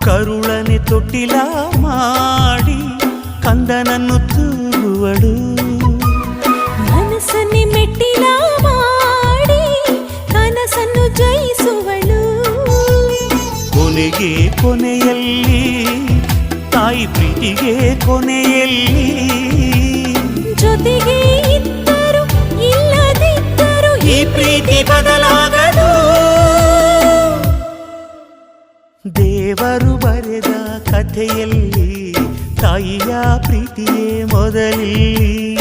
ಕರುಳನೆ ತೊಟ್ಟಿಲ ಮಾಡಿ ಕಂದನನ್ನು ತೂಗುವಳು. ಮನಸ್ಸನ್ನೇ ಮೆಟ್ಟಿಲ ಮಾಡಿ ಕನಸನ್ನು ಜಯಿಸುವಳು. ಕೊನೆಗೆ ಕೊನೆಯಲ್ಲಿ ತಾಯಿ ಪ್ರೀತಿಗೆ ಕೊನೆಯಲ್ಲಿ ಜೊತೆಗೆ ಇದ್ದರು ಇಲ್ಲದಿದ್ದರು ಈ ಪ್ರೀತಿ ಬದಲಾಗದು. ದೇವರು ಬರೆದ ಕಥೆಯಲ್ಲಿ ತಾಯಿಯ ಪ್ರೀತಿಯೇ ಮೊದಲಿ.